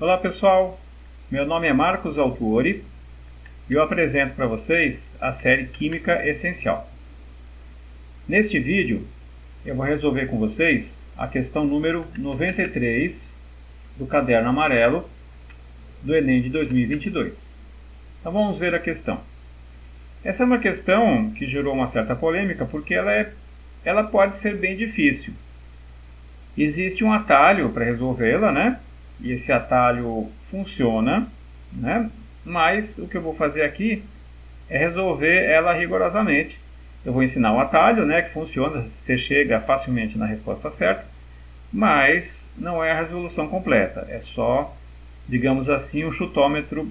Olá pessoal, meu nome é Marcos Autuori e eu apresento para vocês a série Química Essencial. Neste vídeo eu vou resolver com vocês a questão número 93 do caderno amarelo do Enem de 2022. Então vamos ver a questão. Essa é uma questão que gerou uma certa polêmica porque ela pode ser bem difícil. Existe um atalho para resolvê-la, né? E esse atalho funciona, né? Mas o que eu vou fazer aqui é resolver ela rigorosamente. Eu vou ensinar o atalho, né, que funciona, você chega facilmente na resposta certa, mas não é a resolução completa, é só, digamos assim, um chutômetro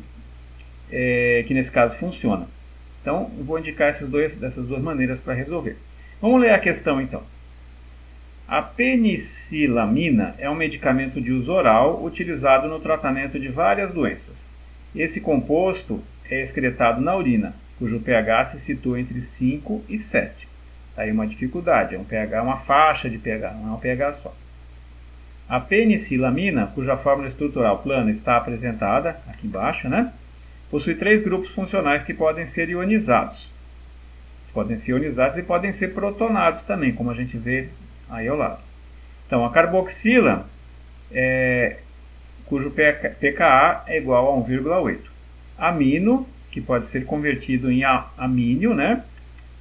que nesse caso funciona. Então, eu vou indicar dessas duas maneiras para resolver. Vamos ler a questão então. A penicilamina é um medicamento de uso oral utilizado no tratamento de várias doenças. Esse composto é excretado na urina, cujo pH se situa entre 5 e 7. Está aí uma dificuldade, é um pH, uma faixa de pH, não é um pH só. A penicilamina, cuja fórmula estrutural plana está apresentada aqui embaixo, né? Possui 3 grupos funcionais que podem ser ionizados. Podem ser ionizados e podem ser protonados também, como a gente vê aí ao lado. Então, a carboxila, cujo pKa é igual a 1,8. Amino, que pode ser convertido em amínio, né?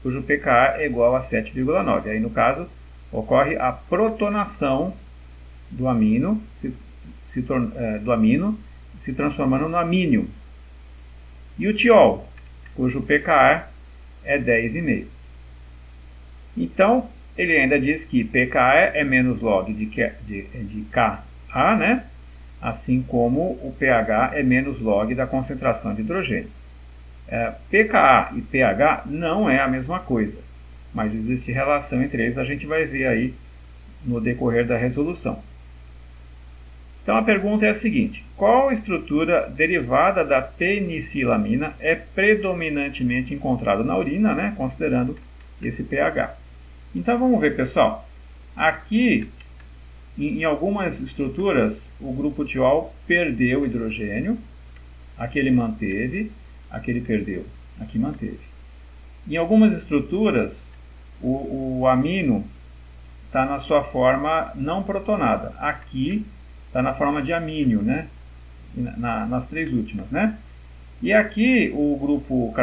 Cujo pKa é igual a 7,9. Aí, no caso, ocorre a protonação do amino, se transformando no amínio. E o tiol, cujo pKa é 10,5. Então, ele ainda diz que pKa é menos log de Ka, né? Assim como o pH é menos log da concentração de hidrogênio. pKa e pH não é a mesma coisa, mas existe relação entre eles, a gente vai ver aí no decorrer da resolução. Então a pergunta é a seguinte: qual estrutura derivada da penicilamina é predominantemente encontrada na urina, né, considerando esse pH? Então vamos ver, pessoal. Aqui, em algumas estruturas, o grupo tiol perdeu hidrogênio. Aqui ele manteve, aqui ele perdeu, aqui manteve. Em algumas estruturas, o amino está na sua forma não protonada. Aqui está na forma de amínio, né? Nas 3 últimas, né? E aqui o grupo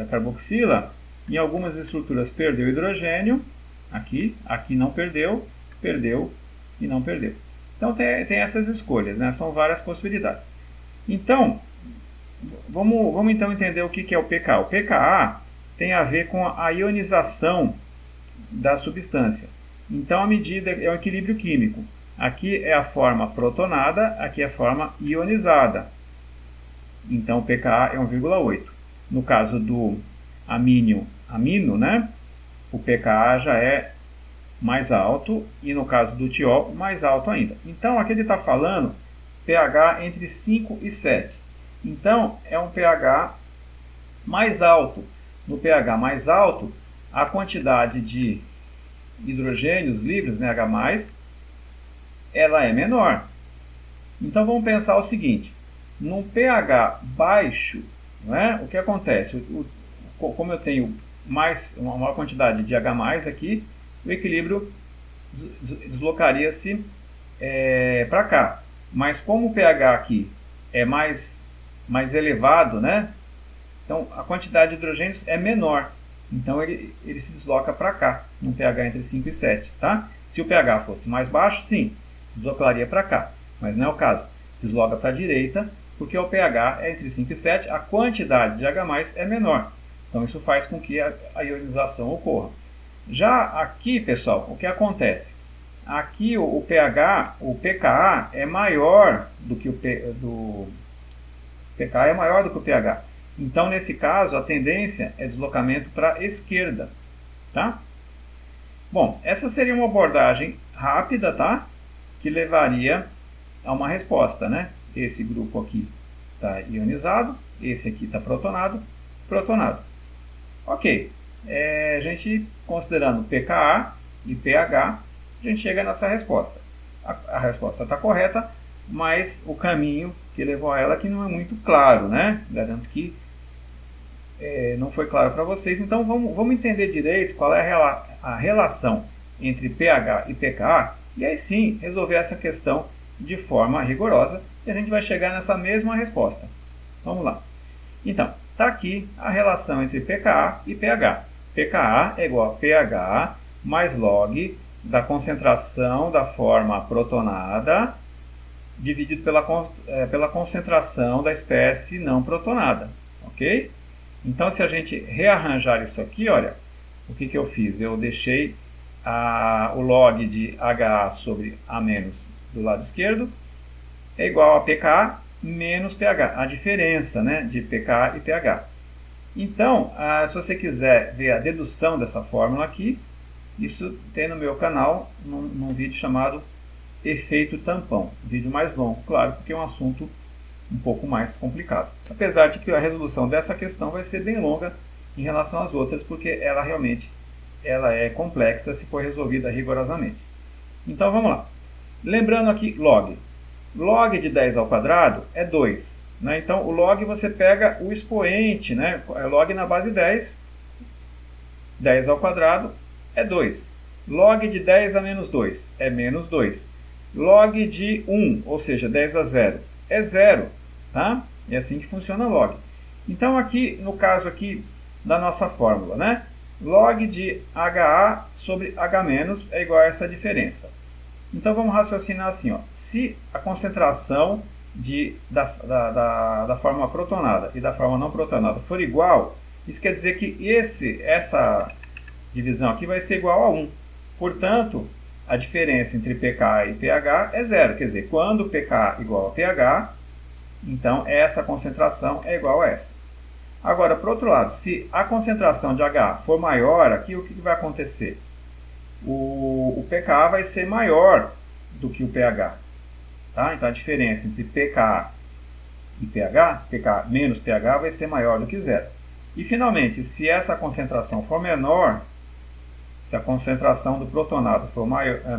carboxila, em algumas estruturas perdeu hidrogênio. Aqui não perdeu, perdeu e não perdeu. Então tem essas escolhas, né? São várias possibilidades. Então, vamos então entender o que é o pKa. O pKa tem a ver com a ionização da substância. Então a medida é o equilíbrio químico. Aqui é a forma protonada, aqui é a forma ionizada. Então o pKa é 1,8. No caso do amino, né? O pKa já é mais alto e no caso do tiol, mais alto ainda. Então aqui ele está falando pH entre 5 e 7. Então é um pH mais alto. No pH mais alto, a quantidade de hidrogênios livres, né, H+, ela é menor. Então vamos pensar o seguinte: num pH baixo, né, o que acontece? Como eu tenho uma maior quantidade de H+, aqui, o equilíbrio deslocaria-se para cá. Mas como o pH aqui é mais elevado, né? Então a quantidade de hidrogênios é menor. Então ele se desloca para cá, num pH entre 5 e 7. Tá? Se o pH fosse mais baixo, sim, se deslocaria para cá. Mas não é o caso. Desloca para a direita, porque o pH é entre 5 e 7, a quantidade de H+ é menor. Então isso faz com que a ionização ocorra. Já aqui, pessoal, o que acontece? Aqui o pKa é maior do que o pKa é maior do que o pH. Então, nesse caso, a tendência é deslocamento para a esquerda, tá? Bom, essa seria uma abordagem rápida, tá? Que levaria a uma resposta, né? Esse grupo aqui está ionizado, esse aqui está protonado. Ok, a gente considerando pKa e pH, a gente chega nessa resposta. A resposta está correta, mas o caminho que levou a ela que não é muito claro, né? Garanto que não foi claro para vocês. Então vamos entender direito qual é a relação entre pH e pKa, e aí sim resolver essa questão de forma rigorosa, e a gente vai chegar nessa mesma resposta. Vamos lá. Então, está aqui a relação entre pKa e pH. pKa é igual a pH mais log da concentração da forma protonada dividido pela concentração da espécie não protonada. Ok? Então, se a gente rearranjar isso aqui, olha, o que eu fiz? Eu deixei o log de HA sobre A- do lado esquerdo é igual a pKa menos pH, a diferença, né, de pKa e pH. Então, se você quiser ver a dedução dessa fórmula aqui, isso tem no meu canal, num vídeo chamado Efeito Tampão. Um vídeo mais longo, claro, porque é um assunto um pouco mais complicado. Apesar de que a resolução dessa questão vai ser bem longa em relação às outras, porque ela realmente é complexa se for resolvida rigorosamente. Então vamos lá. Lembrando aqui, log. Log de 10 ao quadrado é 2. Né? Então o log você pega o expoente, né? Log na base 10, 10 ao quadrado é 2. Log de 10 a menos 2 é menos 2. Log de 1, ou seja, 10 a 0, é 0. Tá? É assim que funciona log. Então aqui, no caso aqui da nossa fórmula, né? Log de HA sobre H- é igual a essa diferença. Então vamos raciocinar assim, ó. Se a concentração da forma protonada e da forma não protonada for igual, isso quer dizer que essa divisão aqui vai ser igual a 1. Portanto, a diferença entre pKa e pH é 0. Quer dizer, quando pKa igual a pH, então essa concentração é igual a essa. Agora, por outro lado, se a concentração de HA for maior, aqui o que vai acontecer? O pKa vai ser maior do que o pH. Tá? Então a diferença entre pKa e pH, pKa menos pH, vai ser maior do que 0. E finalmente, se essa concentração for menor, se a concentração do protonado for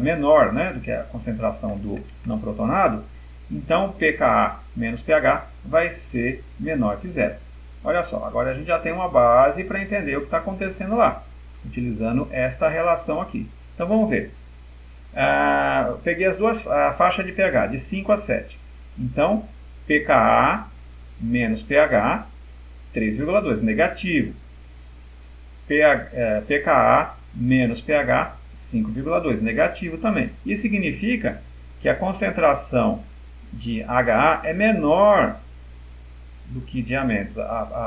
menor, né, do que a concentração do não protonado, então pKa menos pH vai ser menor que 0. Olha só, agora a gente já tem uma base para entender o que está acontecendo lá, utilizando esta relação aqui. Então vamos ver. Peguei a faixa de pH, de 5 a 7. Então, pKa menos pH, 3,2, negativo. pKa menos pH, 5,2, negativo também. Isso significa que a concentração de HA é menor do que de A-.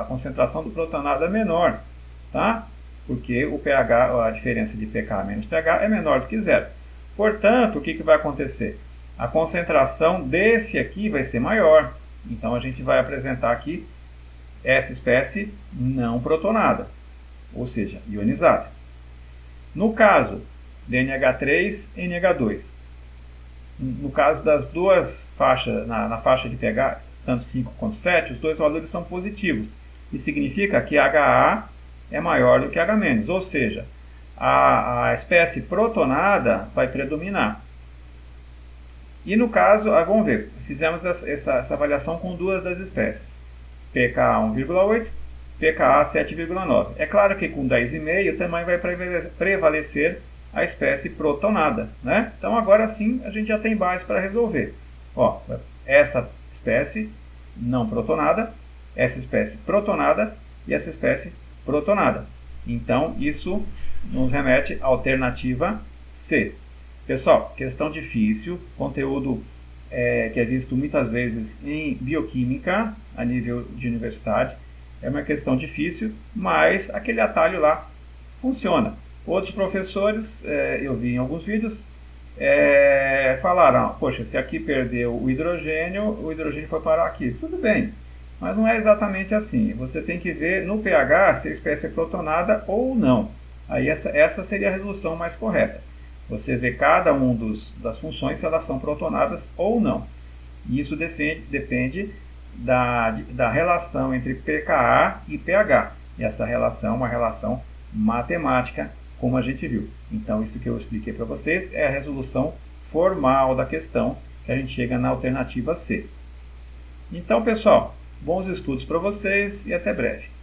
A concentração do protonado é menor, tá? Porque o pH, a diferença de pK menos pH é menor do que 0. Portanto, o que vai acontecer? A concentração desse aqui vai ser maior. Então a gente vai apresentar aqui essa espécie não protonada, ou seja, ionizada. No caso de NH3 e NH2, no caso das duas faixas, na faixa de pH, tanto 5 quanto 7, os dois valores são positivos. Isso significa que HA é maior do que H-, ou seja, a espécie protonada vai predominar. E no caso, vamos ver, fizemos essa avaliação com duas das espécies, pKa 1,8, pKa 7,9. É claro que com 10,5 também vai prevalecer a espécie protonada, né? Então agora sim a gente já tem base para resolver. Ó, essa espécie não protonada, essa espécie protonada e essa espécie protonada. Então isso nos remete à alternativa C. Pessoal, questão difícil, conteúdo que é visto muitas vezes em bioquímica a nível de universidade. É uma questão difícil, mas aquele atalho lá funciona. Outros professores, eu vi em alguns vídeos, falaram, poxa, se aqui perdeu o hidrogênio foi parar aqui. Tudo bem, mas não é exatamente assim. Você tem que ver no pH se a espécie é protonada ou não. Aí essa seria a resolução mais correta. Você vê cada das funções se elas são protonadas ou não. E isso depende da relação entre pKa e pH. E essa relação é uma relação matemática, como a gente viu. Então, isso que eu expliquei para vocês é a resolução formal da questão, que a gente chega na alternativa C. Então, pessoal, bons estudos para vocês e até breve.